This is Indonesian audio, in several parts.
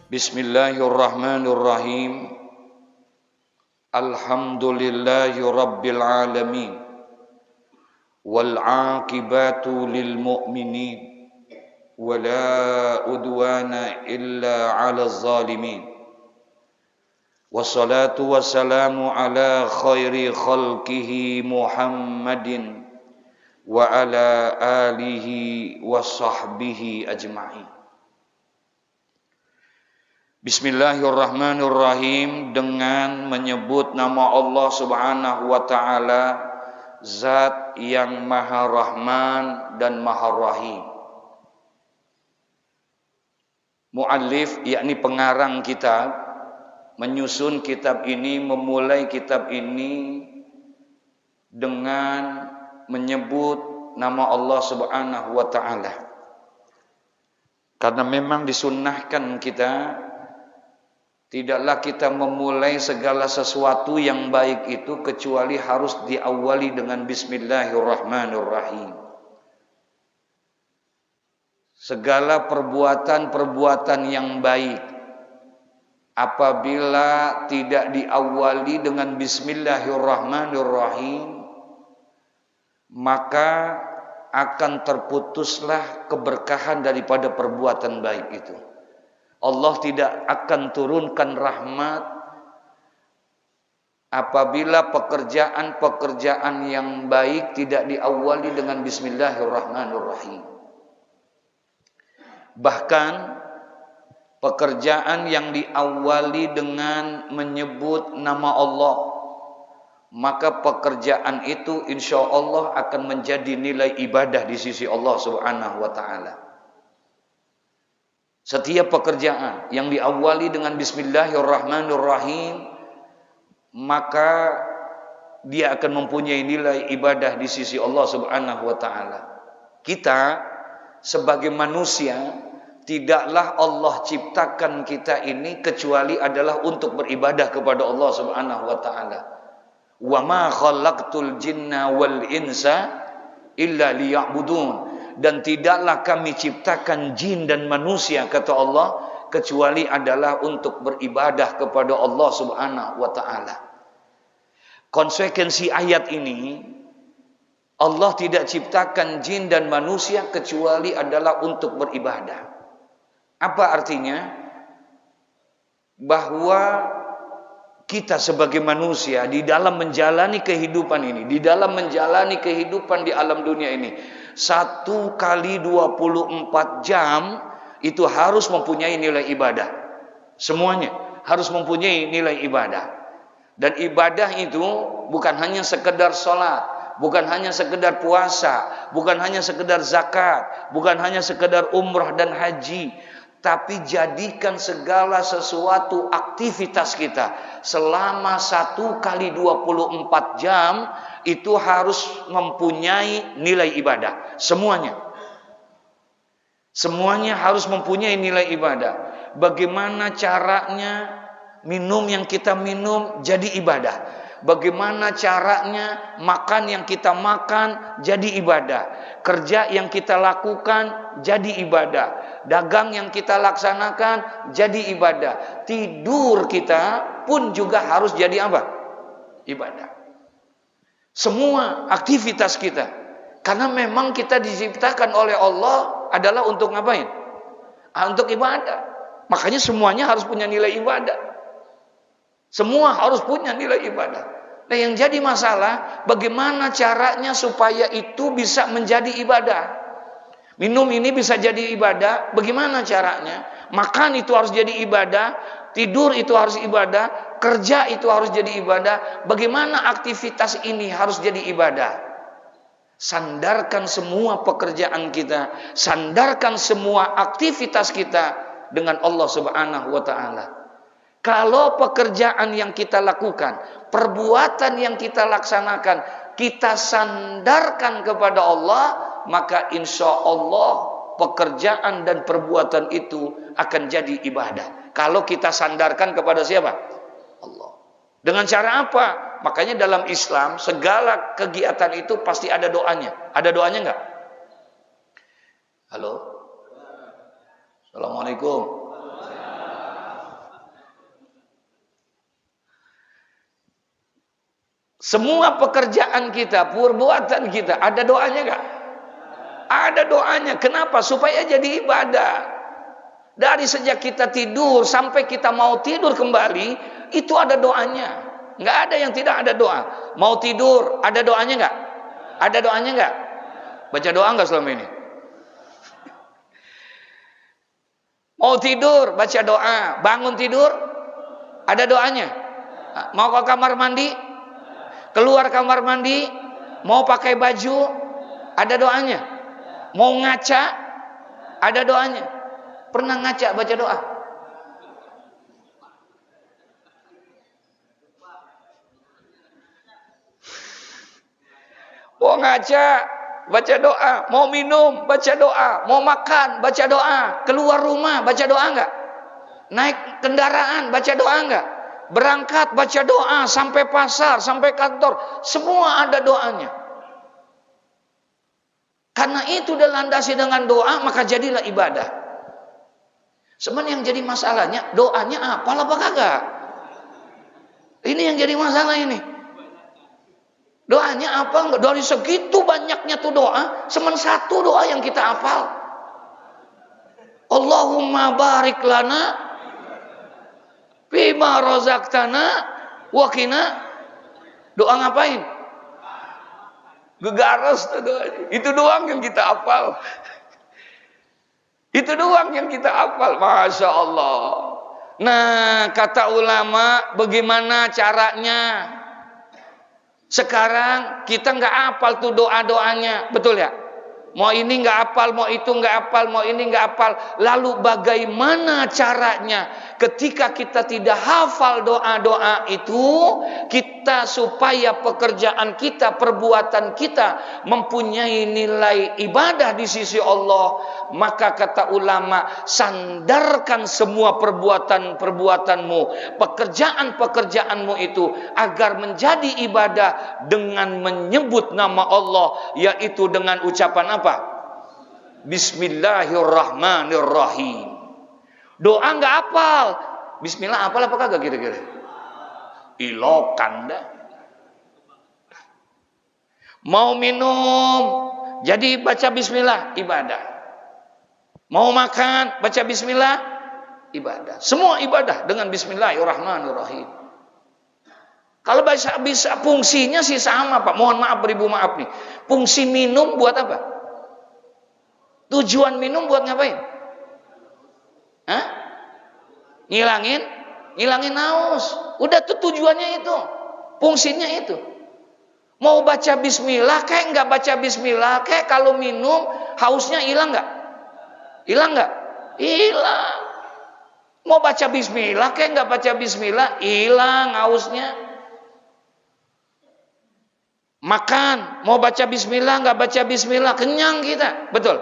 Bismillahirrahmanirrahim. Alhamdulillahi rabbil alamin. Wal aqibatu lil mu'minin. Wala udwana illa 'alal zalimin. Wassalatu wassalamu ala khairi khalqihi Muhammadin wa ala alihi wa sahbihi ajma'in. Bismillahirrahmanirrahim, dengan menyebut nama Allah Subhanahu wa taala, Zat yang Maha Rahman dan Maha Rahim. Muallif, yakni pengarang kitab, menyusun kitab ini, memulai kitab ini dengan menyebut nama Allah Subhanahu wa taala. Karena memang disunnahkan kita, tidaklah kita memulai segala sesuatu yang baik itu kecuali harus diawali dengan Bismillahirrahmanirrahim. Segala perbuatan-perbuatan yang baik, apabila tidak diawali dengan Bismillahirrahmanirrahim, maka akan terputuslah keberkahan daripada perbuatan baik itu. Allah tidak akan turunkan rahmat apabila pekerjaan-pekerjaan yang baik tidak diawali dengan Bismillahirrahmanirrahim. Bahkan pekerjaan yang diawali dengan menyebut nama Allah, maka pekerjaan itu insya Allah akan menjadi nilai ibadah di sisi Allah Subhanahu wa ta'ala. Setiap pekerjaan yang diawali dengan Bismillahirrahmanirrahim, maka dia akan mempunyai nilai ibadah di sisi Allah Subhanahu wa taala. Kita sebagai manusia, tidaklah Allah ciptakan kita ini kecuali adalah untuk beribadah kepada Allah Subhanahu wa taala. Wa ma khalaqtul jinna wal insa illa liya'budun. Dan tidaklah kami ciptakan jin dan manusia, kata Allah, kecuali adalah untuk beribadah kepada Allah Subhanahu wa ta'ala. Konsekuensi ayat ini, Allah tidak ciptakan jin dan manusia kecuali adalah untuk beribadah. Apa artinya? Bahwa kita sebagai manusia di dalam menjalani kehidupan ini, di dalam menjalani kehidupan di alam dunia ini, 1 kali 24 jam itu harus mempunyai nilai ibadah. Semuanya harus mempunyai nilai ibadah. Dan ibadah itu bukan hanya sekedar sholat, bukan hanya sekedar puasa, bukan hanya sekedar zakat, bukan hanya sekedar umrah dan haji, tapi jadikan segala sesuatu aktivitas kita selama 1 kali 24 jam itu harus mempunyai nilai ibadah. Semuanya harus mempunyai nilai ibadah. Bagaimana caranya minum yang kita minum jadi ibadah. Bagaimana caranya makan yang kita makan jadi ibadah. Kerja yang kita lakukan jadi ibadah. Dagang yang kita laksanakan jadi ibadah. Tidur kita pun juga harus jadi apa? Ibadah. Semua aktivitas kita. Karena memang kita diciptakan oleh Allah adalah untuk ngapain? Untuk ibadah. Makanya semuanya harus punya nilai ibadah. Semua harus punya nilai ibadah. Nah, yang jadi masalah, bagaimana caranya supaya itu bisa menjadi ibadah? Minum ini bisa jadi ibadah, bagaimana caranya? Makan itu harus jadi ibadah, tidur itu harus ibadah, kerja itu harus jadi ibadah. Bagaimana aktivitas ini harus jadi ibadah? Sandarkan semua pekerjaan kita, sandarkan semua aktivitas kita dengan Allah Subhanahu wa ta'ala. Kalau pekerjaan yang kita lakukan, perbuatan yang kita laksanakan, kita sandarkan kepada Allah, maka insya Allah pekerjaan dan perbuatan itu akan jadi ibadah. Kalau kita sandarkan kepada siapa? Allah. Dengan cara apa? Makanya dalam Islam segala kegiatan itu pasti ada doanya. Ada doanya enggak? Halo? Assalamualaikum. Semua pekerjaan kita, perbuatan kita, ada doanya enggak? Ada doanya. Kenapa? Supaya jadi ibadah. Dari sejak kita tidur sampai kita mau tidur kembali, itu ada doanya. Enggak ada yang tidak ada doa. Mau tidur, ada doanya enggak? Ada doanya enggak? Baca doa enggak selama ini? Mau tidur, baca doa. Bangun tidur, ada doanya. Mau ke kamar mandi, keluar kamar mandi, mau pakai baju, ada doanya. Mau ngaca, ada doanya. Pernah ngaca baca doa? Mau ngaca, baca doa. Mau minum, baca doa. Mau makan, baca doa. Keluar rumah, baca doa enggak? Naik kendaraan, baca doa enggak? Berangkat, baca doa. Sampai pasar, sampai kantor, semua ada doanya. Karena itu dilandasi dengan doa, maka jadilah ibadah. Sebenarnya yang jadi masalahnya, doanya apa apa kagak? Ini yang jadi masalah ini. Doanya apa enggak? Dari segitu banyaknya tuh doa, cuman satu doa yang kita hafal. Allahumma barik lana fima razaqtana wa qina. Doa ngapain? Gegaras tuh doanya. Itu doang yang kita hafal. Itu doang yang kita hafal. Masya Allah. Nah, kata ulama, bagaimana caranya? Sekarang kita nggak hafal tuh doa-doanya, betul ya? Mau ini nggak hafal, mau itu nggak hafal, mau ini nggak hafal. Lalu bagaimana caranya ketika kita tidak hafal doa-doa itu, kita supaya pekerjaan kita, perbuatan kita mempunyai nilai ibadah di sisi Allah? Maka kata ulama, sandarkan semua perbuatan-perbuatanmu, pekerjaan-pekerjaanmu itu agar menjadi ibadah dengan menyebut nama Allah, yaitu dengan ucapan apa? Bismillahirrahmanirrahim. Doa nggak hafal, Bismillah hafal apa kagak kira-kira? Ilokan dah. Mau minum, jadi baca Bismillah, ibadah. Mau makan, baca Bismillah, ibadah. Semua ibadah dengan Bismillahirrahmanirrahim. Kalau bisa fungsinya sih sama Pak. Mohon maaf, beribu maaf nih. Fungsi minum buat apa? Tujuan minum buat ngapain? Hah? Ngilangin haus. Udah tuh tujuannya itu. Fungsinya itu. Mau baca Bismillah kayak nggak baca Bismillah kayak, kalau minum hausnya hilang nggak? Hilang nggak? Hilang. Mau baca Bismillah kayak nggak baca Bismillah, hilang hausnya. Makan, mau baca Bismillah nggak baca Bismillah, kenyang kita, betul?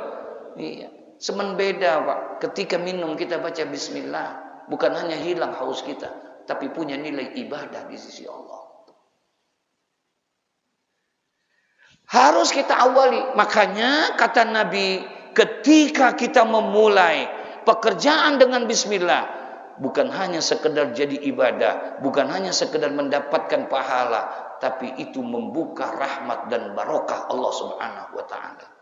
Iya. Semen beda Pak. Ketika minum kita baca Bismillah, bukan hanya hilang haus kita, tapi punya nilai ibadah di sisi Allah. Harus kita awali. Makanya kata Nabi, ketika kita memulai pekerjaan dengan Bismillah, bukan hanya sekedar jadi ibadah, bukan hanya sekedar mendapatkan pahala, tapi itu membuka rahmat dan barokah Allah Subhanahu wa taala.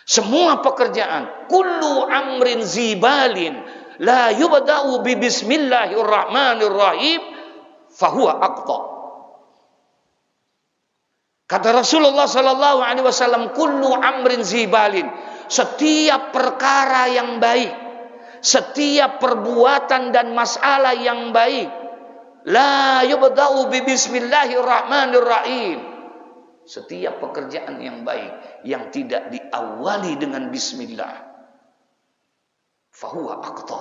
Semua pekerjaan, kullu amrin zibalin la yubda'u bi bismillahirrahmanirrahim fahuwa aqta. Kata Rasulullah sallallahu alaihi wasallam, kullu amrin zibalin, setiap perkara yang baik, setiap perbuatan dan masalah yang baik, la yubda'u bi bismillahirrahmanirrahim. Setiap pekerjaan yang baik yang tidak diawali dengan bismillah, fahuwa aqta,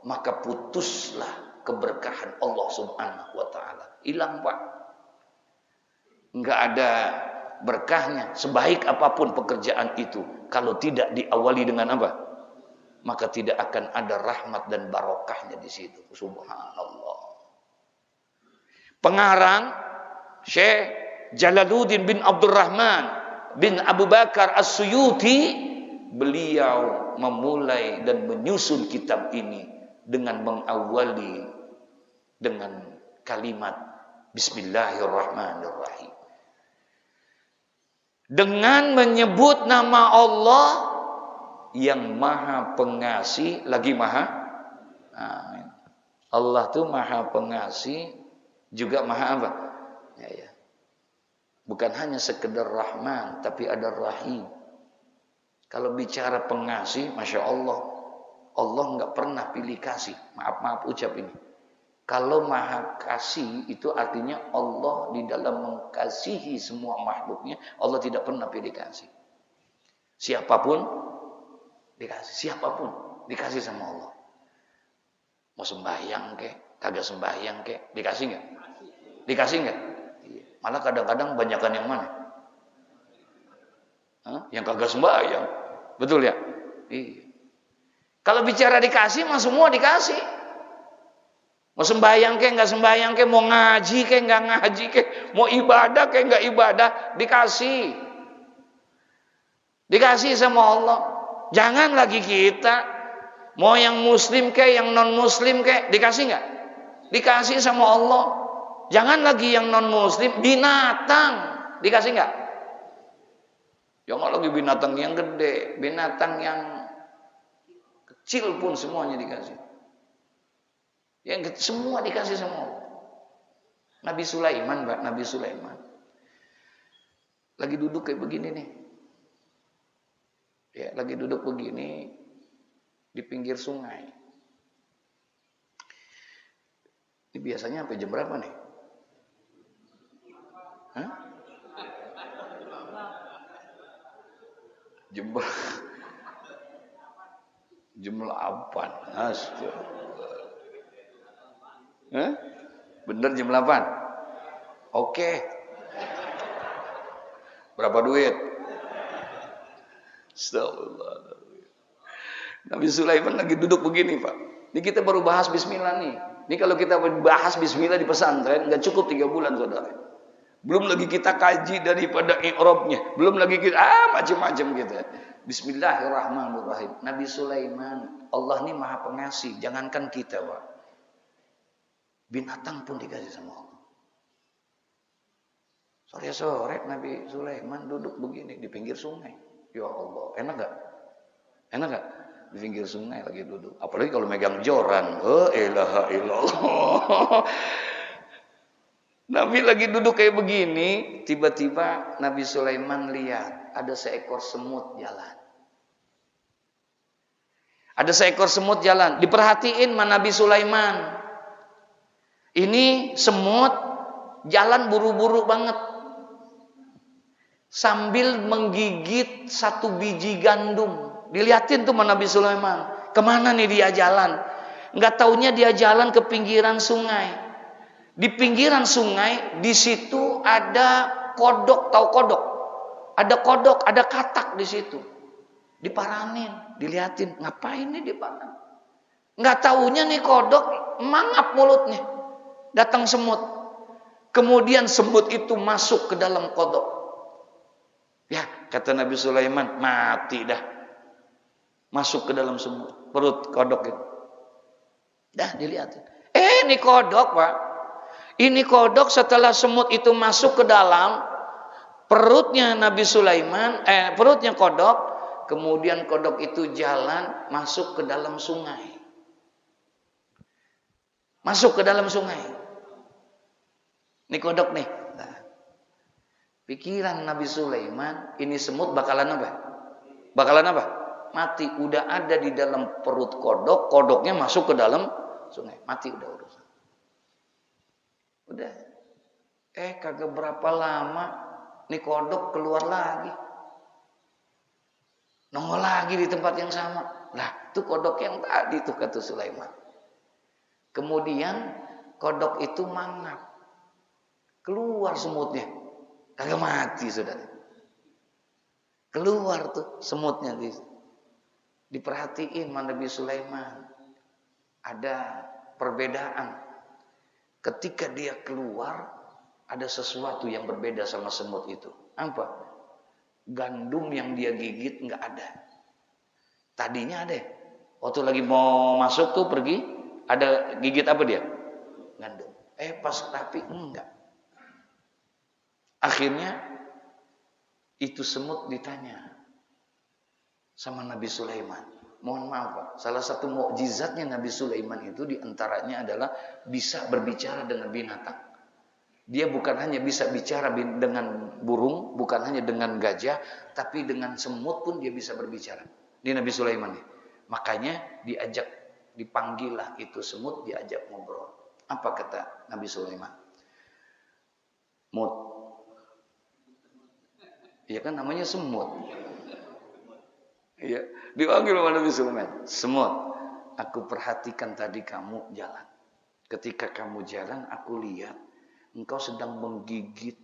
maka putuslah keberkahan Allah Subhanahu wa taala. Hilang Pak. Enggak ada berkahnya, sebaik apapun pekerjaan itu, kalau tidak diawali dengan apa? Maka tidak akan ada rahmat dan barokahnya di situ. Subhanallah. Pengarang Syekh Jalaluddin bin Abdurrahman bin Abu Bakar As-Suyuti, beliau memulai dan menyusun kitab ini dengan mengawali dengan kalimat Bismillahirrahmanirrahim. dengan menyebut nama Allah yang Maha Pengasih lagi Maha. Allah tuh Maha Pengasih juga Maha apa? Ya. Bukan hanya sekedar Rahman, tapi ada Rahim. Kalau bicara pengasih, Masya Allah, Allah nggak pernah pilih kasih. Maaf ucap ini. Kalau Maha Kasih itu artinya Allah di dalam mengasihi semua makhluknya, Allah tidak pernah pilih kasih. Siapapun dikasih, siapapun dikasih sama Allah. Mau sembahyang kek, kagak sembahyang kek, dikasih nggak? Dikasih nggak? Malah kadang-kadang banyakan yang mana? Yang kagak sembahyang, betul ya? Iya. Kalau bicara dikasih, mah semua dikasih. Mau sembahyang kek, nggak sembahyang kek, mau ngaji kek, nggak ngaji kek, mau ibadah kek, nggak ibadah, dikasih. Dikasih sama Allah. Jangan lagi kita, mau yang muslim kek, yang non muslim kek, dikasih nggak? Dikasih sama Allah. Jangan lagi yang non muslim, binatang, dikasih nggak? Jangan lagi binatang yang gede, binatang yang kecil pun semuanya dikasih. Yang semua dikasih sama Allah. Nabi Sulaiman, Mbak, Nabi Sulaiman lagi duduk kayak begini nih. Ya, lagi duduk begini di pinggir sungai. Ini biasanya sampai jam berapa nih? Jam 8. Astaga. Bener jam 8? Oke. Berapa duit? Astagfirullah. Nabi Sulaiman lagi duduk begini, Pak. Ini kita baru bahas bismillah nih. Ini kalau kita bahas bismillah di pesantren nggak cukup 3 bulan, saudara. Belum lagi kita kaji daripada i'rabnya. Belum lagi kita macam-macam gitu. Bismillahirrahmanirrahim. Nabi Sulaiman, Allah ini Maha Pengasih. Jangankan kita, Pak. Binatang pun dikasih sama Allah. Sore-sore Nabi Sulaiman duduk begini di pinggir sungai. Ya Allah, enak gak? Enak gak? Di pinggir sungai lagi duduk. Apalagi kalau megang joran. Ilaha illallah. Nabi lagi duduk kayak begini. Tiba-tiba Nabi Sulaiman lihat ada seekor semut jalan. Ada seekor semut jalan. Diperhatiin sama Nabi Sulaiman. Ini semut jalan buru-buru banget. Sambil menggigit satu biji gandum. Dilihatin tuh sama Nabi Sulaiman. Kemana nih dia jalan? Nggak taunya dia jalan ke pinggiran sungai. Di pinggiran sungai, di situ ada kodok, tahu kodok? Ada kodok, ada katak di situ. Diparanin, dilihatin. Ngapain nih diparan? Nggak taunya nih kodok mangap mulutnya. Datang semut. Kemudian semut itu masuk ke dalam kodok. Ya, kata Nabi Sulaiman, mati dah. Masuk ke dalam semut, perut kodok itu. Dah dilihatin. Ini kodok, Pak. Ini kodok setelah semut itu masuk ke dalam perutnya Nabi Sulaiman, perutnya kodok, kemudian kodok itu jalan masuk ke dalam sungai. Masuk ke dalam sungai. Ini kodok nih. Nah, pikiran Nabi Sulaiman, ini semut bakalan apa? Bakalan apa? Mati. Udah ada di dalam perut kodok, kodoknya masuk ke dalam sungai. Mati udah urusan. Udah. Kagak berapa lama nih kodok keluar lagi. Nongol lagi di tempat yang sama. Lah, itu kodok yang tadi tuh kata Sulaiman. Kemudian kodok itu mangap. Keluar semutnya. Kagak mati, saudara. Keluar tuh semutnya. Diperhatiin sama Nabi Sulaiman. Ada perbedaan. Ketika dia keluar, ada sesuatu yang berbeda sama semut itu. Apa? Gandum yang dia gigit nggak ada. Tadinya ada. Waktu lagi mau masuk tuh pergi, ada gigit apa dia? Gandum. Pas tapi enggak. Akhirnya Itu semut ditanya sama Nabi Sulaiman. Mohon maaf Pak, salah satu mukjizatnya Nabi Sulaiman itu diantaranya adalah bisa berbicara dengan binatang. Dia bukan hanya bisa bicara dengan burung, bukan hanya dengan gajah, tapi dengan semut pun dia bisa berbicara. Di Nabi Sulaiman nih. Makanya dipanggillah itu semut, diajak ngobrol. Apa kata Nabi Sulaiman? Mut. Iya kan namanya semut. Iya, dipanggil oleh Nabi Sulaiman. Semut, aku perhatikan tadi kamu jalan. Ketika kamu jalan, aku lihat engkau sedang menggigit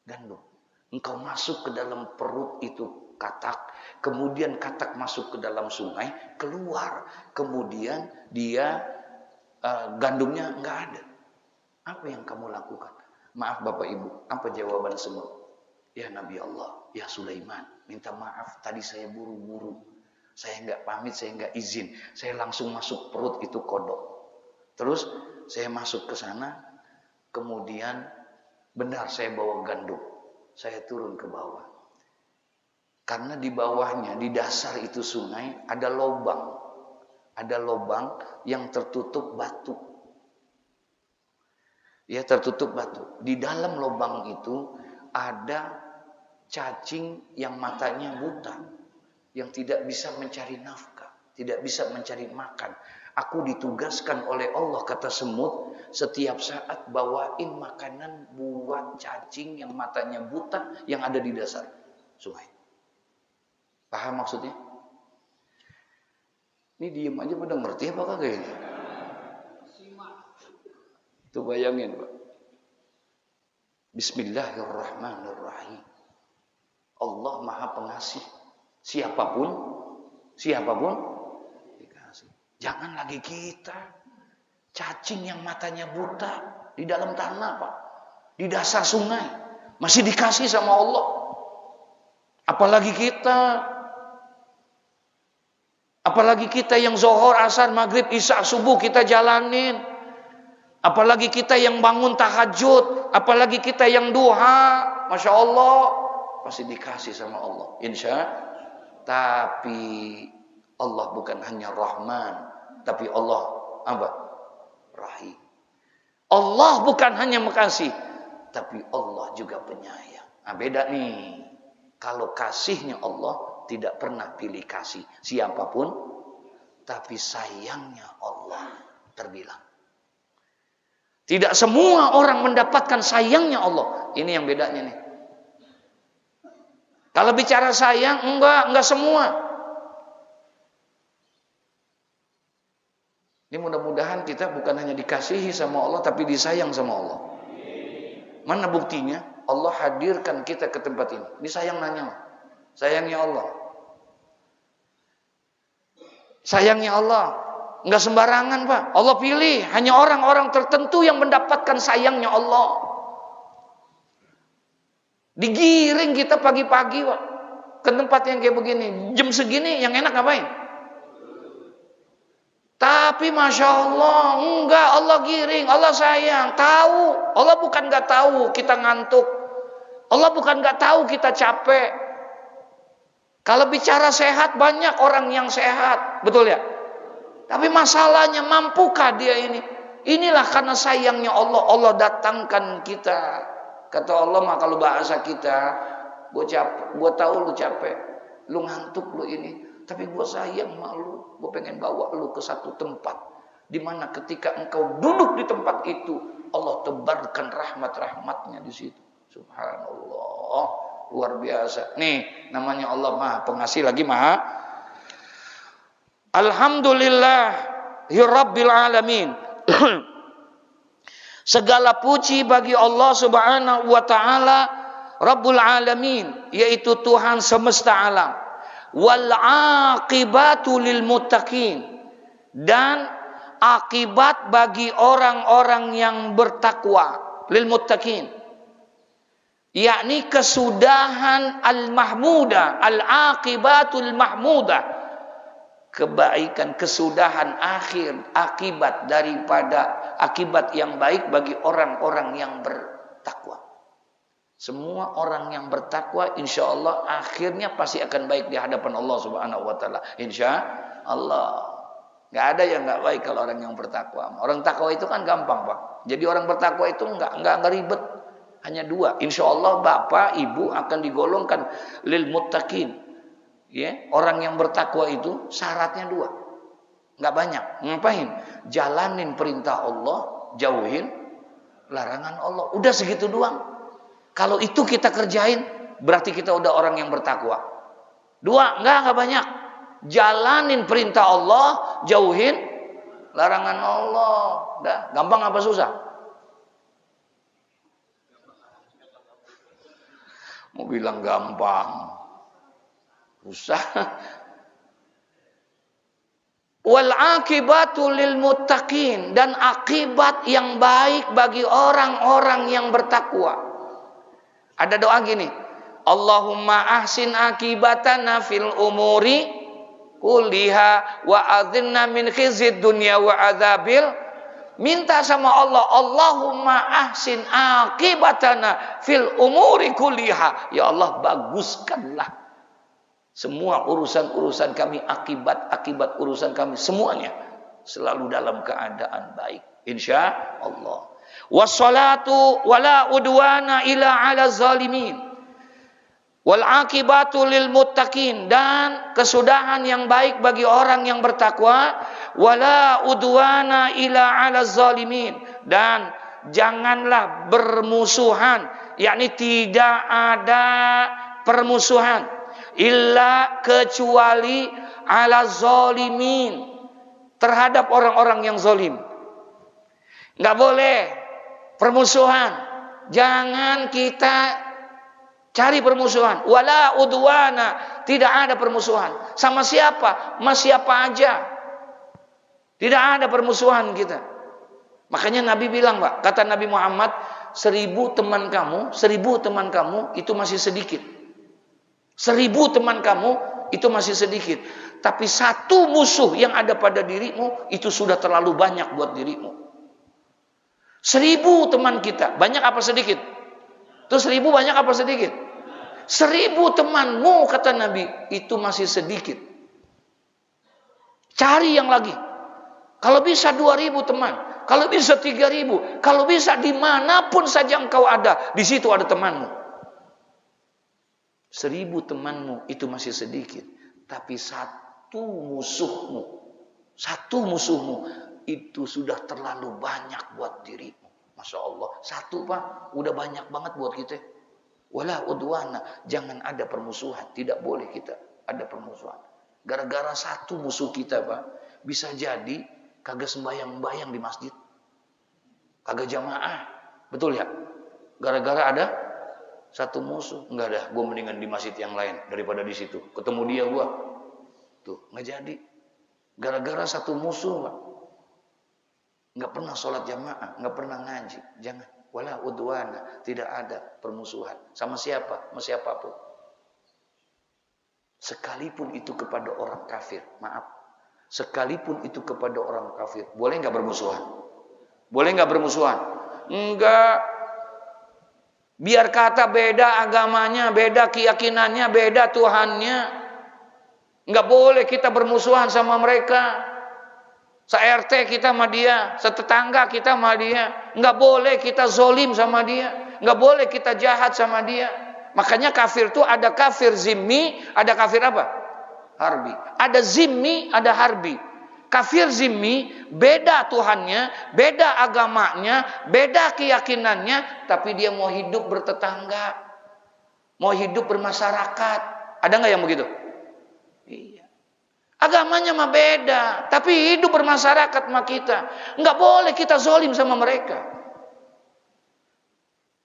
gandum. Engkau masuk ke dalam perut itu katak, kemudian katak masuk ke dalam sungai, keluar, kemudian dia gandumnya enggak ada. Apa yang kamu lakukan? Maaf Bapak Ibu, apa jawaban semut? Ya Nabi Allah, ya Sulaiman, minta maaf tadi saya buru-buru. Saya enggak pamit, saya enggak izin. Saya langsung masuk perut itu kodok. Terus saya masuk ke sana, kemudian benar saya bawa gandum. Saya turun ke bawah. Karena di bawahnya, di dasar itu sungai, ada lubang. Ada lubang yang tertutup batu. Ya, tertutup batu. Di dalam lubang itu ada cacing yang matanya buta. Yang tidak bisa mencari nafkah. Tidak bisa mencari makan. Aku ditugaskan oleh Allah, kata semut, setiap saat bawain makanan buat cacing yang matanya buta yang ada di dasar sungai. Paham maksudnya? Ini diem aja pada ngerti apa kagak ini? Tuh bayangin Pak. Bismillahirrahmanirrahim. Allah Maha Pengasih. Siapapun dikasih. Jangan lagi kita cacing yang matanya buta di dalam tanah Pak, di dasar sungai masih dikasih sama Allah. Apalagi kita yang zuhur, asar, maghrib, isya, subuh kita jalanin. Apalagi kita yang bangun tahajud, apalagi kita yang duha, Masya Allah, pasti dikasih sama Allah. Tapi Allah bukan hanya Rahman, tapi Allah apa? Rahim. Allah bukan hanya makasih, tapi Allah juga penyayang. Nah, beda nih. Kalau kasihnya Allah tidak pernah pilih kasih siapapun, tapi sayangnya Allah terbilang. Tidak semua orang mendapatkan sayangnya Allah. Ini yang bedanya nih. Kalau bicara sayang, enggak semua. Ini mudah-mudahan kita bukan hanya dikasihi sama Allah, tapi disayang sama Allah. Mana buktinya? Allah hadirkan kita ke tempat ini. Ini sayang nanya. Sayangnya Allah. Sayangnya Allah. Enggak sembarangan Pak. Allah pilih hanya orang-orang tertentu yang mendapatkan sayangnya Allah. Digiring kita pagi-pagi Pak ke tempat yang kayak begini. Jam segini yang enak ngapain? Tapi Masya Allah, enggak, Allah giring, Allah sayang. Tahu, Allah bukan enggak tahu kita ngantuk. Allah bukan enggak tahu kita capek. Kalau bicara sehat, banyak orang yang sehat. Betul ya? Tapi masalahnya, mampukah dia ini? Inilah karena sayangnya Allah. Allah datangkan kita. Kata Allah mah kalau bahasa kita, gue tahu lu capek, lu ngantuk lu ini, tapi gue sayang sama lu. Gue pengen bawa lu ke satu tempat, dimana ketika engkau duduk di tempat itu, Allah tebarkan rahmat-rahmatnya di situ. Subhanallah, luar biasa. Nih, namanya Allah Maha Pengasih lagi Maha. Alhamdulillahirabbil alamin. Segala puji bagi Allah Subhanahu wa taala Rabbul alamin, yaitu Tuhan semesta alam. Wal aqibatu lil muttaqin, dan akibat bagi orang-orang yang bertakwa, lil muttaqin, yakni kesudahan al-mahmudah, al-aqibatul mahmudah, kebaikan, kesudahan akhir, akibat daripada akibat yang baik bagi orang-orang yang bertakwa. Semua orang yang bertakwa insya Allah akhirnya pasti akan baik di hadapan Allah Subhanahu wa taala. Insya Allah. Nggak ada yang nggak baik kalau orang yang bertakwa. Orang takwa itu kan gampang, Pak. Jadi orang bertakwa itu nggak ribet. Hanya dua. Insya Allah bapak, ibu akan digolongkan lil muttaqin. Ya, orang yang bertakwa itu syaratnya dua. Nggak banyak. Ngapain? Jalanin perintah Allah, jauhin larangan Allah. Udah segitu doang. Kalau itu kita kerjain, berarti kita udah orang yang bertakwa. Dua, enggak banyak. Jalanin perintah Allah, jauhin larangan Allah. Udah, gampang apa susah? Mau bilang gampang. Susah. Wal akibatu lil muttaqin, dan akibat yang baik bagi orang-orang yang bertakwa. Ada doa gini, Allahumma ahsin akibatana fil umuri kulliha wa adzinna min khizyid dunya wa adzabil. Minta sama Allah, Allahumma ahsin akibatana fil umuri kulliha. Ya Allah, baguskanlah semua urusan-urusan kami, akibat urusan kami semuanya selalu dalam keadaan baik. Insya Allah. Wassalatu wala udwana ila ala zalimin. Wal akibatu lil muttaqin, dan kesudahan yang baik bagi orang yang bertakwa. Wala udwana ila ala zalimin, dan janganlah bermusuhan, yakni tidak ada permusuhan illa kecuali ala zalimin, terhadap orang-orang yang zalim. Nggak boleh permusuhan. Jangan kita cari permusuhan. Wala udwana, tidak ada permusuhan. Sama siapa? Sama siapa aja. Tidak ada permusuhan kita. Makanya Nabi bilang, Pak, kata Nabi Muhammad, 1000 teman kamu itu masih sedikit. 1000 teman kamu itu masih sedikit. Tapi satu musuh yang ada pada dirimu itu sudah terlalu banyak buat dirimu. 1000 teman kita, banyak apa sedikit? Itu 1000 banyak apa sedikit? 1000 temanmu, kata Nabi, itu masih sedikit. Cari yang lagi. Kalau bisa 2000 teman, kalau bisa 3000, kalau bisa dimanapun saja engkau ada, di situ ada temanmu. 1000 temanmu itu masih sedikit, tapi satu musuhmu itu sudah terlalu banyak buat dirimu. Masya Allah. Satu, Pak, udah banyak banget buat kita. Wala udwana, jangan ada permusuhan. Tidak boleh kita ada permusuhan. Gara-gara satu musuh kita, Pak, bisa jadi kagak sembayang-bayang di masjid, kagak jamaah. Betul ya? Gara-gara ada satu musuh. Enggak dah, gue mendingan di masjid yang lain daripada di situ. Ketemu dia gue. Tuh, nggak jadi. Gara-gara satu musuh, Pak. Nggak pernah sholat jamaah, nggak pernah ngaji. Jangan. Wala udwana, tidak ada permusuhan. Sama siapa? Sama siapapun. Sekalipun itu kepada orang kafir. Maaf. Sekalipun itu kepada orang kafir. Boleh nggak bermusuhan? Boleh nggak bermusuhan? Enggak. Biar kata beda agamanya, beda keyakinannya, beda Tuhannya. Nggak boleh kita bermusuhan sama mereka. Se-RT kita sama dia, setetangga kita sama dia. Nggak boleh kita zolim sama dia. Nggak boleh kita jahat sama dia. Makanya kafir itu ada kafir zimmi, ada kafir apa? Harbi. Ada zimmi, ada harbi. Kafir zimmi, beda Tuhannya, beda agamanya, beda keyakinannya, tapi dia mau hidup bertetangga, mau hidup bermasyarakat. Ada nggak yang begitu? Iya. Agamanya mah beda, tapi hidup bermasyarakat sama kita. Nggak boleh kita zolim sama mereka.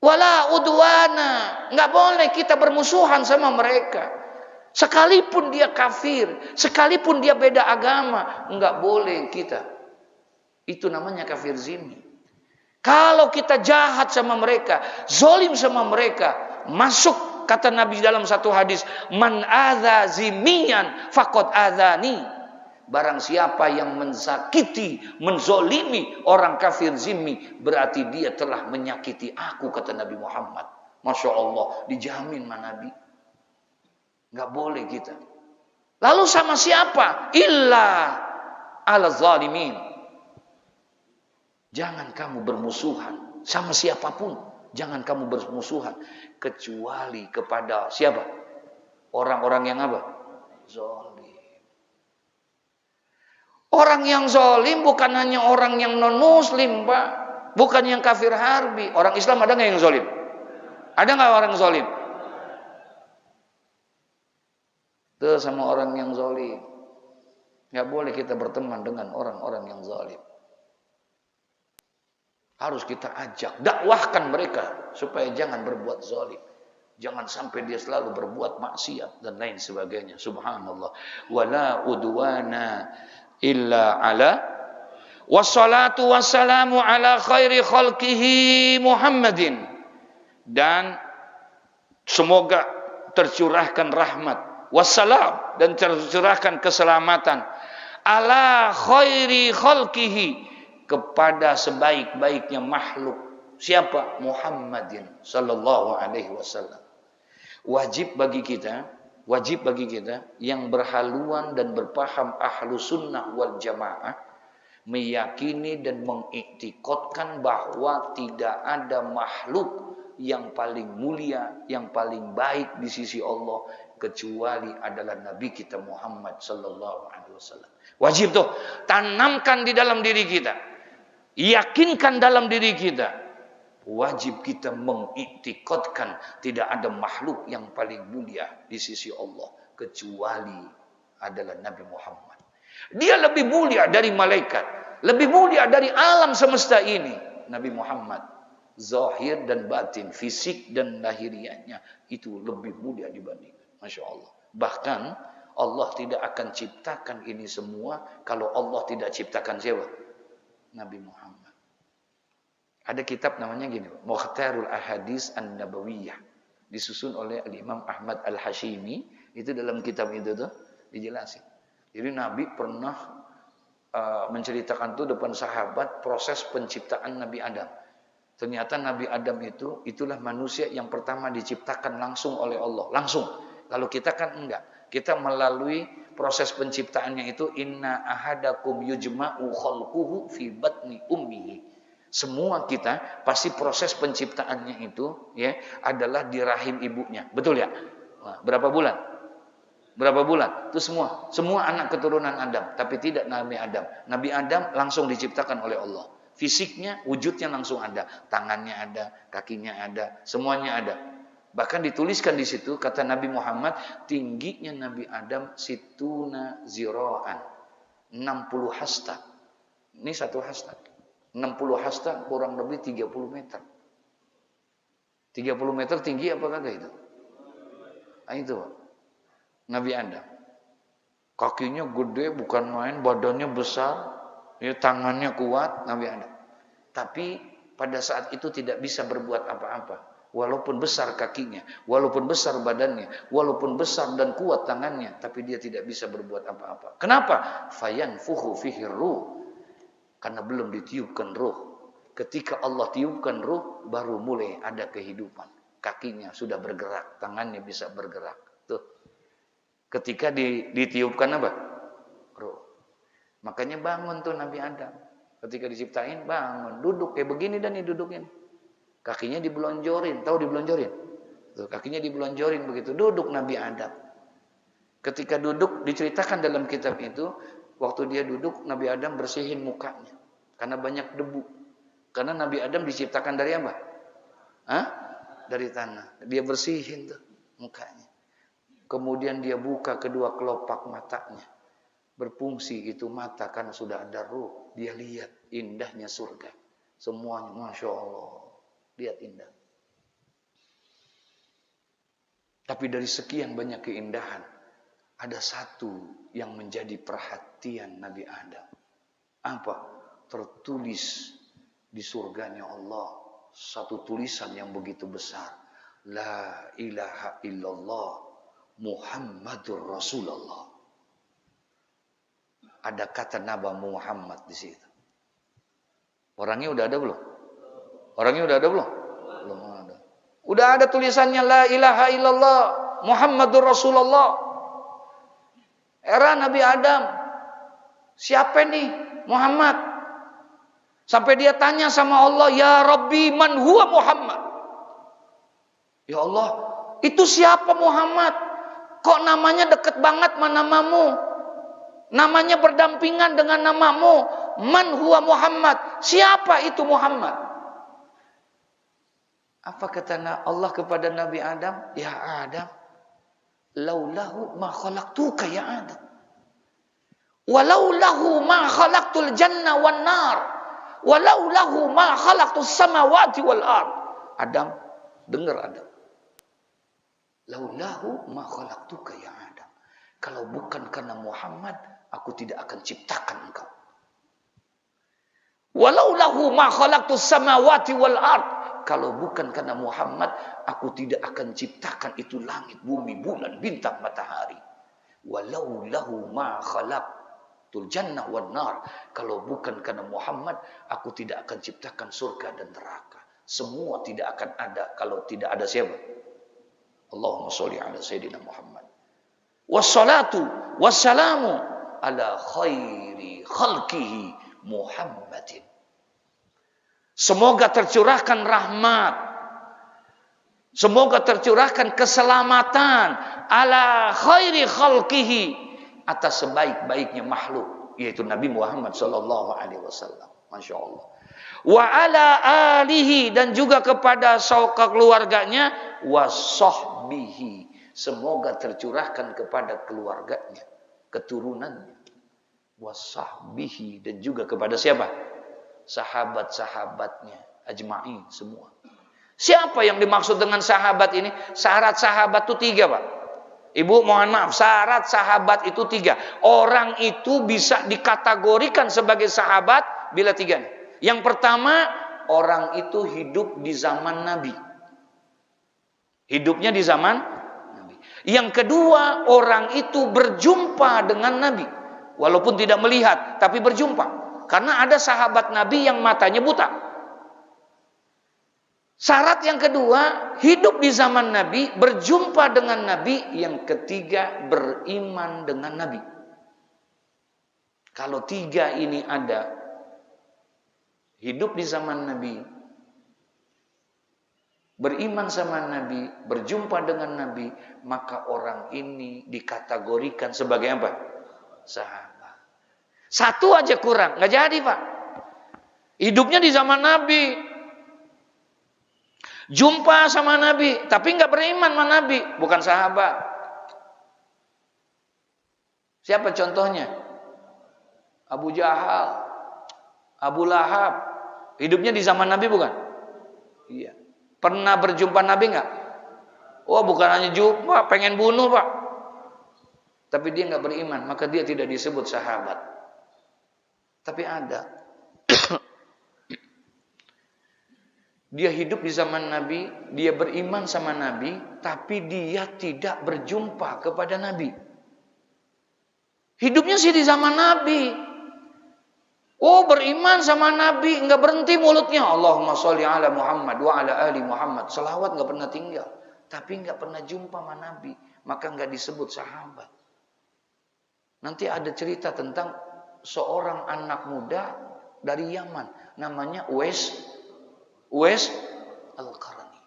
Wala udwana, nggak boleh kita bermusuhan sama mereka. Sekalipun dia kafir, sekalipun dia beda agama, nggak boleh kita. Itu namanya kafir zimmi. Kalau kita jahat sama mereka, zolim sama mereka, masuk. Kata Nabi dalam satu hadis, man adza zimiyan faqad adzani. Barang siapa yang mensakiti, menzolimi orang kafir zimmi, berarti dia telah menyakiti aku, kata Nabi Muhammad Masya Allah, dijamin sama Nabi. Nggak boleh kita. Lalu sama siapa? Illa ala zalimin. Jangan kamu bermusuhan sama siapapun. Jangan kamu bermusuhan kecuali kepada siapa? Orang-orang yang apa? Zalim. Orang yang zalim bukan hanya orang yang non-muslim, Pak. Bukan yang kafir harbi. Orang Islam ada nggak yang zalim? Ada nggak orang zalim? Itu sama orang yang zalim. Nggak boleh kita berteman dengan orang-orang yang zalim. Harus kita ajak, dakwahkan mereka supaya jangan berbuat zalim. Jangan sampai dia selalu berbuat maksiat dan lain sebagainya. Subhanallah. Wala udwana illa ala wassalatu wassalamu ala khairi khalqihi Muhammadin. Dan semoga tercurahkan rahmat wassalam dan tercurahkan keselamatan ala khairi khalqihi kepada sebaik-baiknya makhluk. Siapa? Muhammadin sallallahu alaihi wasallam. Wajib bagi kita yang berhaluan dan berpaham ahlu sunnah wal jamaah meyakini dan mengiktikadkan bahwa tidak ada makhluk yang paling mulia, yang paling baik di sisi Allah kecuali adalah Nabi kita Muhammad sallallahu alaihi wasallam. Wajib tuh tanamkan di dalam diri kita. Yakinkan dalam diri kita. Wajib kita mengiktikadkan tidak ada makhluk yang paling mulia di sisi Allah kecuali adalah Nabi Muhammad. Dia lebih mulia dari malaikat, lebih mulia dari alam semesta ini. Nabi Muhammad zahir dan batin, fisik dan lahiriahnya itu lebih mulia dibandingkan. Masya Allah. Bahkan Allah tidak akan ciptakan ini semua kalau Allah tidak ciptakan siapa? Nabi Muhammad. Ada kitab namanya gini, Mukhtarul Ahadits An-Nabawiyah, disusun oleh Imam Ahmad Al-Hashimi. Itu dalam kitab itu tuh dijelasin. Jadi Nabi pernah menceritakan tuh depan sahabat proses penciptaan Nabi Adam. Ternyata Nabi Adam itulah manusia yang pertama diciptakan langsung oleh Allah, langsung. Kalau kita kan enggak. Kita melalui proses penciptaannya itu inna ahadakum yujma'u khalquhu fi batni ummihi. Semua kita pasti proses penciptaannya itu ya adalah di rahim ibunya. Betul ya? Nah, berapa bulan? Berapa bulan? Itu semua anak keturunan Adam, tapi tidak Nabi Adam. Nabi Adam langsung diciptakan oleh Allah. Fisiknya, wujudnya langsung ada, tangannya ada, kakinya ada, semuanya ada. Bahkan dituliskan di situ kata Nabi Muhammad, tingginya Nabi Adam situna ziraan, 60 hasta. Ini satu hasta. 60 hasta kurang lebih 30 meter. 30 meter tinggi apa kagak itu? Nah, itu Nabi Adam. Kakinya gede bukan main, badannya besar, ya, tangannya kuat Nabi Adam. Tapi pada saat itu tidak bisa berbuat apa-apa. Walaupun besar kakinya, walaupun besar badannya, walaupun besar dan kuat tangannya, tapi dia tidak bisa berbuat apa-apa. Kenapa? Fayanfuhu fihi ruh. Karena belum ditiupkan ruh. Ketika Allah tiupkan ruh, baru mulai ada kehidupan. Kakinya sudah bergerak, tangannya bisa bergerak. Tuh. Ketika ditiupkan apa? Ruh. Makanya bangun tuh Nabi Adam. Ketika diciptain bangun, duduk kayak begini dan didudukin. Kakinya dibelonjorin, tahu dibelonjorin? Tuh, kakinya dibelonjorin begitu, duduk Nabi Adam. Ketika duduk diceritakan dalam kitab itu, waktu dia duduk Nabi Adam bersihin mukanya karena banyak debu. Karena Nabi Adam diciptakan dari apa? Dari tanah. Dia bersihin tuh mukanya. Kemudian dia buka kedua kelopak matanya. Berfungsi itu mata karena sudah ada ruh. Dia lihat indahnya surga. Semuanya Masya Allah. Lihat indah. Tapi dari sekian banyak keindahan, ada satu yang menjadi perhatian Nabi Adam. Apa? Tertulis di surganya Allah satu tulisan yang begitu besar. La ilaha illallah Muhammadur Rasulullah. Ada kata Nabi Muhammad di situ. Orangnya udah ada belum? Orangnya udah ada belum? Belum ada. Udah ada tulisannya la ilaha illallah Muhammadur Rasulullah. Era Nabi Adam. Siapa nih Muhammad? Sampai dia tanya sama Allah, ya Rabbi man huwa Muhammad? Ya Allah, itu siapa Muhammad? Kok namanya deket banget sama namamu? Namanya berdampingan dengan namamu. Man huwa Muhammad? Siapa itu Muhammad? Apa kata Allah kepada Nabi Adam? Ya Adam, laulahu ma khalaqtuka ya Adam. Walaulahu ma khalaqtul janna wan nar. Walaulahu ma khalaqtus samawati wal ard. Adam, dengar Adam. Laulahu ma khalaqtuka ya Adam. Kalau bukan karena Muhammad, aku tidak akan ciptakan engkau. Walaulahu ma khalaqtus samawati wal ard. Kalau bukan karena Muhammad, aku tidak akan ciptakan itu langit, bumi, bulan, bintang, matahari. Walaulahu ma khalaqtul jannah wan nar. Kalau bukan karena Muhammad, aku tidak akan ciptakan surga dan neraka. Semua tidak akan ada kalau tidak ada siapa? Allahumma sholli ala sayyidina Muhammad. Wassalatu wassalamu ala khairi khalqihi Muhammadin. Semoga tercurahkan rahmat, semoga tercurahkan keselamatan ala khairi khalqihi, atas sebaik-baiknya makhluk, yaitu Nabi Muhammad sallallahu alaihi wasallam. Masya Allah. Wa ala alihi, dan juga kepada keluarganya, wasahbihi, semoga tercurahkan kepada keluarganya, keturunannya, wasahbihi, dan juga kepada siapa? Sahabat-sahabatnya ajma'in semua. Siapa yang dimaksud dengan sahabat ini? Syarat sahabat itu 3, Pak. Ibu mohon maaf, syarat sahabat itu 3. Orang itu bisa dikategorikan sebagai sahabat bila 3. Yang pertama, orang itu hidup di zaman Nabi. Hidupnya di zaman Nabi. Yang kedua, orang itu berjumpa dengan Nabi. Walaupun tidak melihat, tapi berjumpa. Karena ada sahabat Nabi yang matanya buta. Syarat yang kedua, hidup di zaman Nabi, berjumpa dengan Nabi. Yang ketiga, beriman dengan Nabi. Kalau 3 ini ada, hidup di zaman Nabi, beriman sama Nabi, berjumpa dengan Nabi, maka orang ini dikategorikan sebagai apa? Sahabat. 1 aja kurang, nggak jadi, Pak. Hidupnya di zaman Nabi, jumpa sama Nabi, tapi nggak beriman sama Nabi, bukan sahabat. Siapa contohnya? Abu Jahal, Abu Lahab. Hidupnya di zaman Nabi bukan? Iya. Pernah berjumpa Nabi nggak? Oh, bukan hanya jumpa, pengen bunuh, Pak. Tapi dia nggak beriman, maka dia tidak disebut sahabat. Tapi ada. Dia hidup di zaman Nabi, dia beriman sama Nabi, tapi dia tidak berjumpa kepada Nabi. Hidupnya sih di zaman Nabi. Oh, beriman sama Nabi, nggak berhenti mulutnya. Allahumma sholli ala Muhammad wa ala ali Muhammad. Selawat nggak pernah tinggal. Tapi nggak pernah jumpa sama Nabi. Maka nggak disebut sahabat. Nanti ada cerita tentang seorang anak muda dari Yaman. Namanya Uwais Al-Qarani.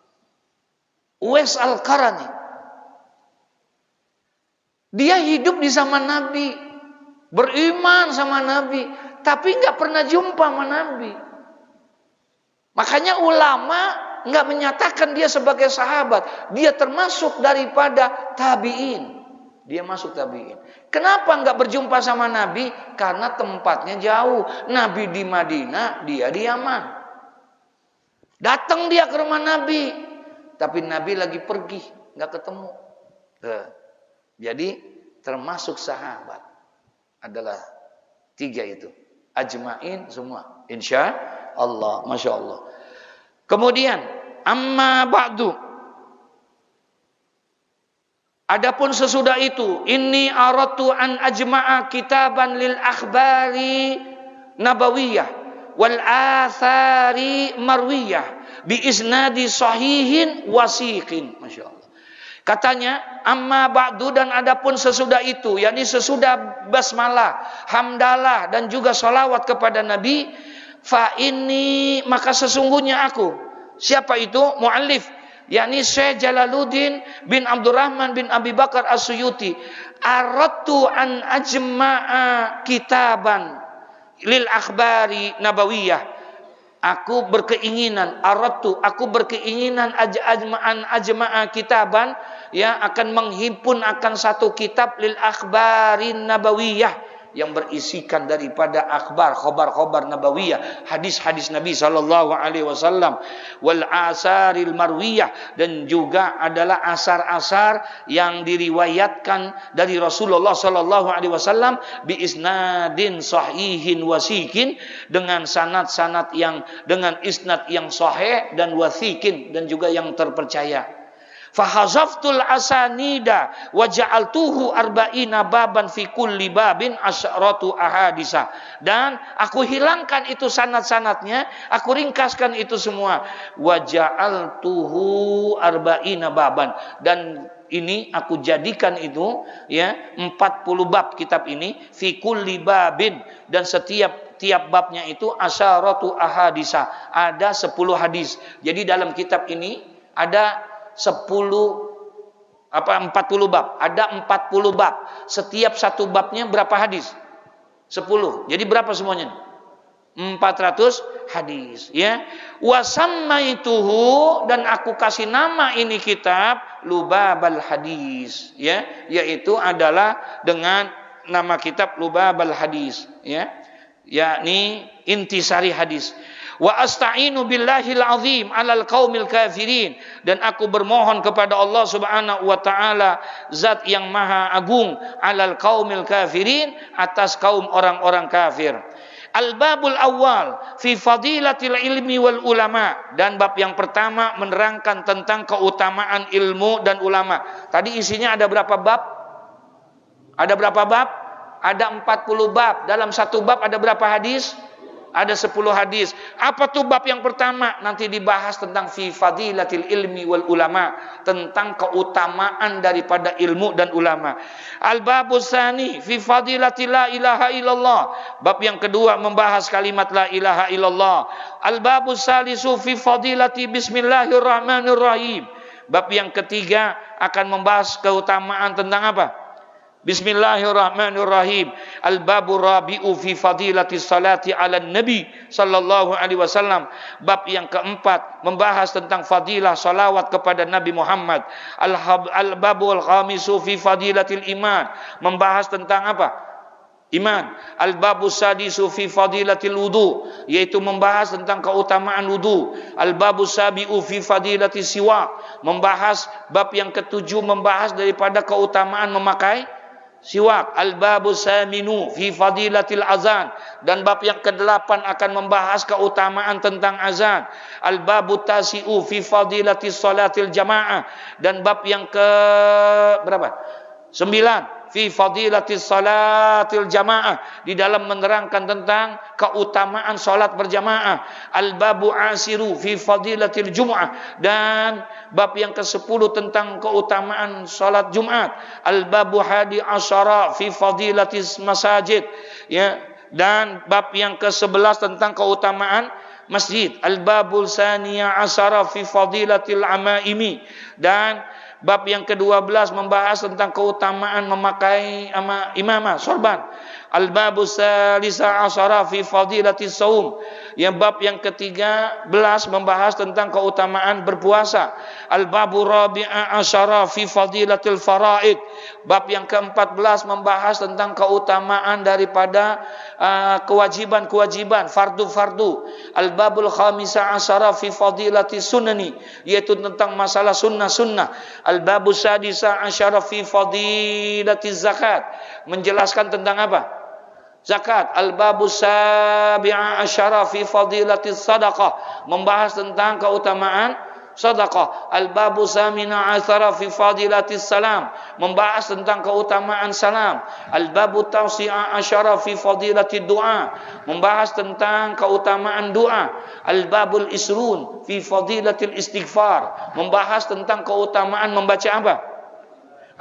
Uwais Al-Qarani. Dia hidup di zaman Nabi. Beriman sama Nabi. Tapi nggak pernah jumpa sama Nabi. Makanya ulama nggak menyatakan dia sebagai sahabat. Dia termasuk daripada tabi'in. Dia masuk tabi'in. Kenapa nggak berjumpa sama Nabi? Karena tempatnya jauh. Nabi di Madinah, dia di Yaman. Datang dia ke rumah Nabi, tapi Nabi lagi pergi, nggak ketemu. Jadi termasuk sahabat adalah 3 itu. Ajma'in semua, insya Allah, masya Allah. Kemudian, amma ba'du. Adapun sesudah itu, inni aratu an ajma'a kitaban lil akhbari nabawiyah wal athari marwiyah bi isnadi sahihin wasiqin. Masya Allah. Katanya, amma ba'du, dan adapun sesudah itu, yakni sesudah basmalah, hamdalah, dan juga salawat kepada Nabi, fa ini, maka sesungguhnya aku. Siapa itu? Mu'allif, yakni Syekh Jalaluddin bin Abdurrahman bin Abi Bakar As-Suyuti. Aradtu an ajma'a kitaban lil akhbari nabawiyah. Aku berkeinginan, aku berkeinginan ajma'a kitaban, ya, akan menghimpun akan satu kitab lil akhbarin nabawiyah, yang berisikan daripada akhbar, khobar nabawiyah, hadis-hadis Nabi sallallahu alaihi wasallam, wal asaril marwiyah, dan juga adalah asar-asar yang diriwayatkan dari Rasulullah sallallahu alaihi wasallam bi isnadin sahihin wasikin, dengan sanad-sanad yang dengan isnad yang sahih dan wasikin, dan juga yang terpercaya. Fahazaftul asanida wa ja'altuhu arba'ina baban fi kulli babin asyratu ahadisa. Dan aku hilangkan itu sanad-sanadnya, aku ringkaskan itu semua. Wa ja'altuhu arba'ina baban, dan ini aku jadikan itu, ya, 40 bab kitab ini, fi kulli babin, dan tiap babnya itu asyaratu ahadisa, ada 10 hadis. Jadi dalam kitab ini ada 40 bab, ada 40 bab. Setiap satu babnya berapa hadis? 10. Jadi berapa semuanya? 400 hadis, ya. Wa sammaituhu, dan aku kasih nama ini kitab Lubabal Hadis, ya, yaitu adalah dengan nama kitab Lubabal Hadis, ya, yakni intisari hadis. Wa asta'inu billahil azim 'alal qaumil kafirin, dan aku bermohon kepada Allah Subhanahu wa taala, zat yang maha agung, 'alal qaumil kafirin, atas kaum orang-orang kafir. Al-babul awal fi fadilatil ilmi wal ulama, dan bab yang pertama menerangkan tentang keutamaan ilmu dan ulama. Tadi isinya ada berapa bab? Ada berapa bab? Ada 40 bab. Dalam satu bab ada berapa hadis? Ada 10 hadis. Apa tuh bab yang pertama? Nanti dibahas tentang fi fadilatil ilmi wal ulama, tentang keutamaan daripada ilmu dan ulama. Al-babus tsani fi fadilatil la ilaha illallah. Bab yang kedua membahas kalimat la ilaha illallah. Al-babus tsalisu fi fadilati bismillahirrahmanirrahim. Bab yang ketiga akan membahas keutamaan tentang apa? Bismillahirrahmanirrahim. Al-babu rabi'u fi fadilati salati ala nabi sallallahu alaihi wasallam. Bab yang keempat membahas tentang fadilah salawat kepada Nabi Muhammad. Al-babu al-khamisu fi fadilatil iman, membahas tentang apa? Iman. Al-babu sadisu fi fadilatil wudu, yaitu membahas tentang keutamaan wudu. Al-babu sabi'u fi fadilatil siwak, membahas bab yang ketujuh membahas daripada keutamaan memakai siwak. Al-babu saminu fi fadilatil azan, dan bab yang ke-8 akan membahas keutamaan tentang azan. Al-babu tasi'u fi fadilatis salatil jamaah, dan bab yang ke berapa? 9 fi fadilatis salatil jamaah, di dalam menerangkan tentang keutamaan salat berjamaah. Al-babu asiru fi fadilatil jum'ah, dan bab yang ke-10 tentang keutamaan salat Jumat. Al-babu hadi asyara fi fadilatis masajid, ya, dan bab yang ke-11 tentang keutamaan masjid. Al-babul saniya asyara fi fadilatil amaimi, dan bab yang ke-12 membahas tentang keutamaan memakai imamah, sorban. Al-babu salisa asyara fi fadilatis saum, yang bab yang ke-13 membahas tentang keutamaan berpuasa. Al-babu rabi'a asyara fi fadilatil faraid, bab yang ke-14 membahas tentang keutamaan daripada kewajiban-kewajiban, fardu-fardu. Al-babul khamisa asyara fi fadilatis sunani, yaitu tentang masalah sunnah-sunnah. Al-babu sadisa asyara fi fadilatiz zakat, menjelaskan tentang apa? Zakat. Al-babu sabi'a asyara fi fadilatis sadaqah, membahas tentang keutamaan Sadaqah. Al-babu samina athara fi fadilatis salam, membahas tentang keutamaan salam. Al-babu tawsi'a asyara fi fadilatid du'a, membahas tentang keutamaan doa. Al-babul isrun fi fadilatil istighfar, membahas tentang keutamaan membaca apa?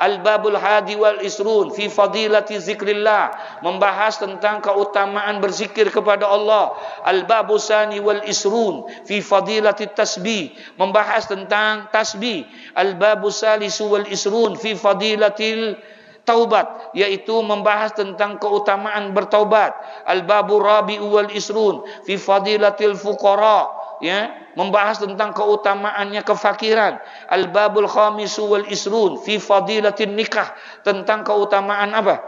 Al-babul hadi wal isrun fi fadilati zikrillah, membahas tentang keutamaan berzikir kepada Allah. Al-babu sani wal isrun fi fadilati tasbih, membahas tentang tasbih. Al-babu salisu wal isrun fi fadilatil taubat, yaitu membahas tentang keutamaan bertaubat. Al-babu rabi'u wal isrun fi fadilatil fuqara, ya, membahas tentang keutamaannya kefakiran. Al-babul khamisu wal isrun fi fadilatin nikah, tentang keutamaan apa?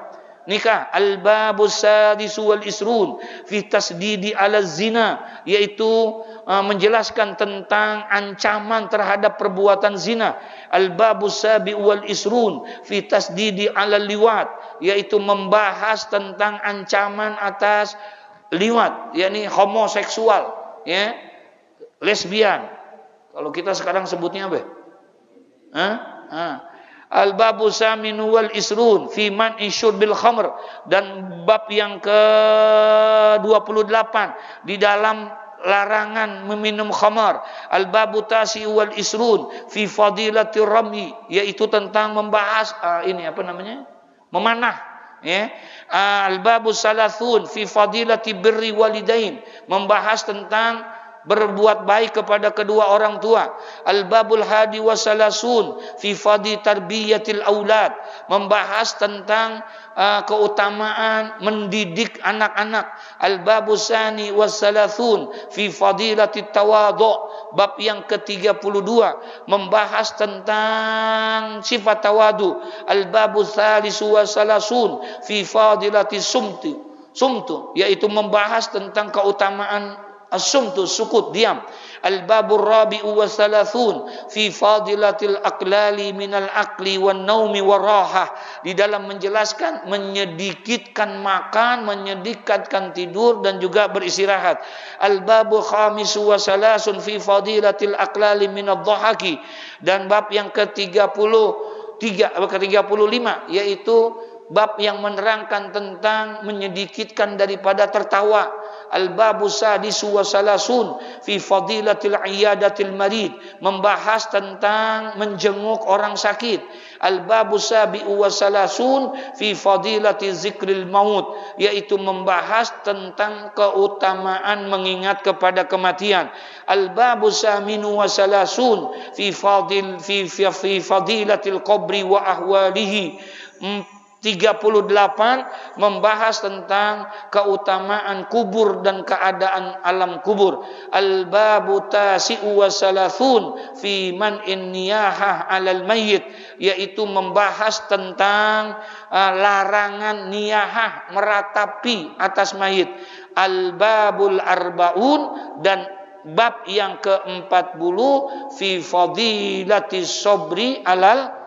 Nikah. Al-babus sadisu wal isrun fi tasdidi ala zina, yaitu menjelaskan tentang ancaman terhadap perbuatan zina. Al-babus sabi'u wal isrun fi tasdidi ala liwat, yaitu membahas tentang ancaman atas liwat, yakni homoseksual, ya, lesbian. Kalau kita sekarang sebutnya apa? Al-babu saminu wal isrun fi man isyurbil khamr, dan bab yang ke-28 di dalam larangan meminum khamar. Al-babu tasi wal isrun fi fadilatir rami, yaitu tentang membahas ini apa namanya? Memanah, ya. Al-babu salasun fi fadilati birri walidain, membahas tentang berbuat baik kepada kedua orang tua. Al-babul hadi wasalasun fi fadi tarbiyatil aulad, membahas tentang keutamaan mendidik anak-anak. Al-babu sani wasalasun fi fadilatit tawadhu, bab yang ke-32 membahas tentang sifat tawadu. Al-babu salisu wasalasun fi fadilatis sumtu, yaitu membahas tentang keutamaan as-sumtu, sukut, diam. Al-babur rabi'u wa salasun fi fadilatil aqlali minal aqli wan naumi warahah, di dalam menjelaskan menyedikitkan makan, menyedikitkan tidur, dan juga beristirahat. Al-babu khamisu wa salasun fi fadilatil aqlali minad dhahaki, dan bab yang ke-35 yaitu bab yang menerangkan tentang menyedikitkan daripada tertawa. Al-babu sadisu wa salasun fi fadilatil iyadatil marid, membahas tentang menjenguk orang sakit. Al-babu sabi'u wa salasun fi fadilati zikril maut, yaitu membahas tentang keutamaan mengingat kepada kematian. Al-babu saminu wa salasun fi fadilatil qabri wa ahwalihi, 38 membahas tentang keutamaan kubur dan keadaan alam kubur. Al-babu tasi'u wa salasun fi man'in niyahah 'alal mayyit, yaitu membahas tentang larangan niyahah, meratapi atas mayit. Al-babul arbaun, dan bab yang ke-40 fi fadilatis sabri 'alal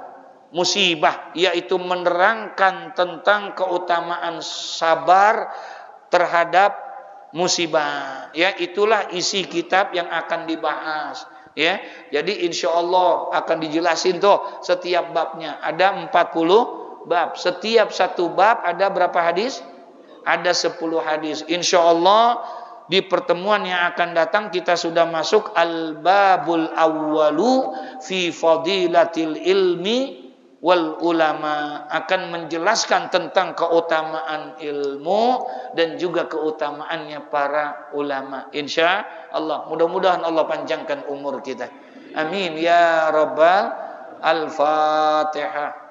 musibah, yaitu menerangkan tentang keutamaan sabar terhadap musibah. Ya, itulah isi kitab yang akan dibahas. Ya, jadi insya Allah akan dijelasin tuh setiap babnya. Ada 40 bab. Setiap satu bab ada berapa hadis? Ada 10 hadis. Insya Allah di pertemuan yang akan datang kita sudah masuk al-babul awwalu fi fadilatil ilmi wal ulama, akan menjelaskan tentang keutamaan ilmu dan juga keutamaannya para ulama. Insya Allah, mudah-mudahan Allah panjangkan umur kita. Amin ya rabbal al-Fatihah.